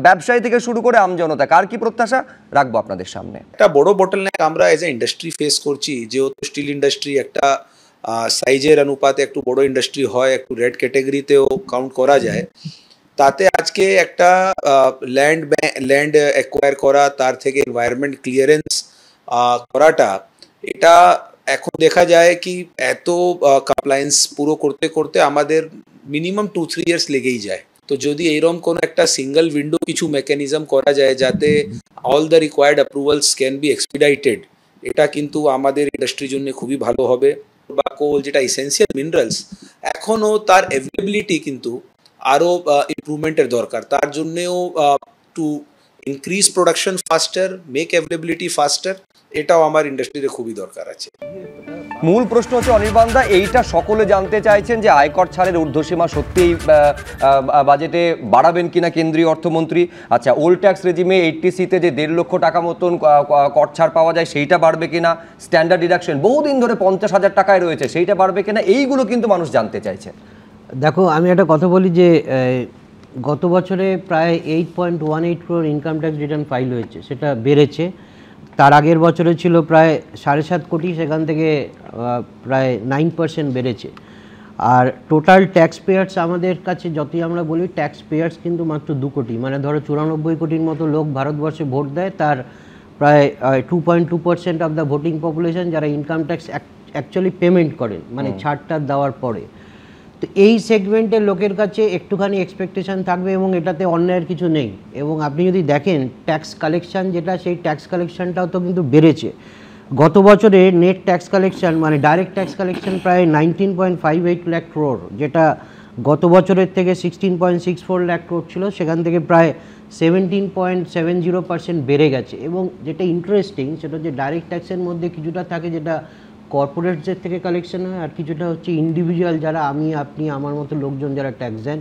ব্যবসায়ী থেকে শুরু করে আমজনতা কার কি প্রত্যাশা রাখবো আপনাদের সামনে। একটা বড় বটলনেক আমরা এজ এ ইন্ডাস্ট্রি ফেস করছি, যেহেতু স্টিল ইন্ডাস্ট্রি একটা সাইজের অনুপাতে একটু বড় ইন্ডাস্ট্রি হয়, একটু রেড ক্যাটাগরিতেও কাউন্ট করা যায়। তাতে আজকে একটা ল্যান্ড অ্যাকোয়ার করা, তার থেকে এনভায়রনমেন্ট ক্লিয়ারেন্স করাটা, এটা এখন দেখা যায় কি এত কমপ্লায়েন্স পুরো করতে করতে আমাদের মিনিমাম 2-3 ইয়ার্স লেগেই যায়। তো যদি এইরকম কোনো একটা সিঙ্গেল উইন্ডো কিছু মেকানিজম করা যায় যাতে all the required approvals can be expedited, এটা কিন্তু আমাদের ইন্ডাস্ট্রির জন্য খুবই ভালো হবে। বা কোল যেটা এসেন্সিয়াল মিনারেলস, এখনও তার অ্যাভেলেবিলিটি কিন্তু আরও ইমপ্রুভমেন্টের দরকার। তার জন্যেও to increase production ফাস্টার, make availability ফাস্টার, এটাও আমার ইন্ডাস্ট্রিতে খুবই দরকার আছে। মূল প্রশ্ন হচ্ছে অনির্বাণ দা, এইটা সকলে জানতে চাইছেন যে আয়কর ছাড়ের ঊর্ধ্বসীমা সত্যিই বাজেটে বাড়াবেন কিনা কেন্দ্রীয় অর্থমন্ত্রী। আচ্ছা, ওল্ড ট্যাক্স রেজিমে 80C-তে যে 1.5 লক্ষ টাকা মতন কর ছাড় পাওয়া যায় সেইটা বাড়বে কিনা, স্ট্যান্ডার্ড ডিডাকশন বহুদিন ধরে 50,000 টাকায় রয়েছে সেইটা বাড়বে কিনা, এইগুলো কিন্তু মানুষ জানতে চাইছে। দেখো, আমি একটা কথা বলি যে গত বছরে প্রায় 8.18 crore income tax return file হয়েছে, সেটা বেড়েছে। তার আগের বছরে ছিল প্রায় 7.5 কোটি, সেখান থেকে প্রায় 9% বেড়েছে। আর টোটাল ট্যাক্স পেয়ার্স আমাদের কাছে যতই আমরা বলি ট্যাক্স পেয়ার্স কিন্তু মাত্র 2 কোটি, মানে ধরো 94 কোটির মতো লোক ভারতবর্ষে ভোট দেয়, তার প্রায় 2.2% অফ দ্য ভোটিং পপুলেশন যারা ইনকাম ট্যাক্স অ্যাকচুয়ালি পেমেন্ট করেন, মানে ছাড়টা দেওয়ার পরে। তো এই সেগমেন্টের লোকের কাছে একটুখানি এক্সপেকটেশন থাকবে এবং এটাতে অন্যায়ের কিছু নেই। এবং আপনি যদি দেখেন ট্যাক্স কালেকশান যেটা, সেই ট্যাক্স কালেকশানটাও তো কিন্তু বেড়েছে। গত বছরে নেট ট্যাক্স কালেকশান মানে ডাইরেক্ট ট্যাক্স কালেকশান প্রায় 19.58 লাখ ক্রোর, যেটা গত বছরের থেকে 16.64 লাখ ক্রোর ছিল, সেখান থেকে প্রায় 17.70% বেড়ে গেছে। এবং যেটা ইন্টারেস্টিং সেটা হচ্ছে ডাইরেক্ট ট্যাক্সের মধ্যে কিছুটা থাকে যেটা কর্পোরেটসের থেকে কালেকশন হয়, আর কিছুটা হচ্ছে ইন্ডিভিজুয়াল যারা আমি আপনি আমার মতো লোকজন যারা ট্যাক্স দেন,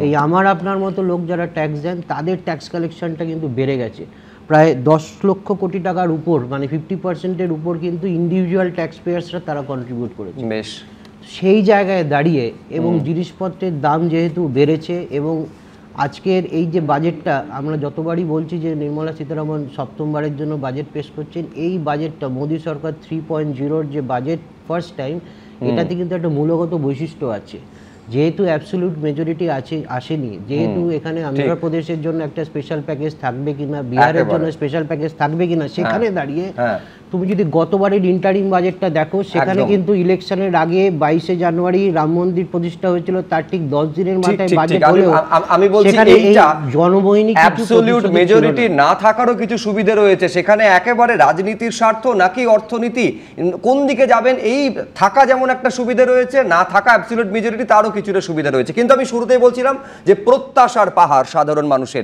এই আমার আপনার মতো লোক যারা ট্যাক্স দেন তাদের ট্যাক্স কালেকশনটা কিন্তু বেড়ে গেছে প্রায় 10 লক্ষ কোটি টাকার উপর, মানে 50%-এর উপর কিন্তু ইন্ডিভিজুয়াল ট্যাক্স পেয়ার্সরা তারা কন্ট্রিবিউট করেছে। বেশ সেই জায়গায় দাঁড়িয়ে এবং জিনিসপত্রের দাম যেহেতু বেড়েছে, এবং আজকের এই যে বাজেটটা আমরা যতবারই বলছি যে নির্মলা সীতারামন সপ্তমবারের জন্য বাজেট পেশ করছেন, এই বাজেটটা মোদী সরকার 3.0-র যে বাজেট ফার্স্ট টাইম, এটাতে কিন্তু একটা মূলগত বৈশিষ্ট্য আছে। যেহেতু অ্যাবসলিউট মেজরিটি আসেনি, যেহেতু এখানে অন্ধ্রপ্রদেশের জন্য একটা স্পেশাল প্যাকেজ থাকবে কিনা, বিহারের জন্য স্পেশাল প্যাকেজ থাকবে কিনা, সেখানে দাঁড়িয়ে তুমি যদি গতবারের ইন্টারিম বাজেটটা দেখো, সেখানে কিন্তু ইলেকশনের আগে 22শে জানুয়ারি রাম মন্দির প্রতিষ্ঠা হয়েছিল, তার ঠিক 10 দিনের মাথায় বাজেট হলো। আমি বলছি এইটা জনবহিনী অ্যাবসলিউট মেজরিটি না থাকারও কিছু সুবিধা রয়েছে, সেখানে একেবারে রাজনীতির স্বার্থ নাকি অর্থনীতি কোন দিকে যাবেন, এই থাকা যেমন একটা সুবিধা রয়েছে, না থাকা অ্যাবসলিউট মেজরিটি তারও কিছুটা সুবিধা রয়েছে। কিন্তু আমি শুরুতেই বলছিলাম যে প্রত্যাশার পাহাড় সাধারণ মানুষের।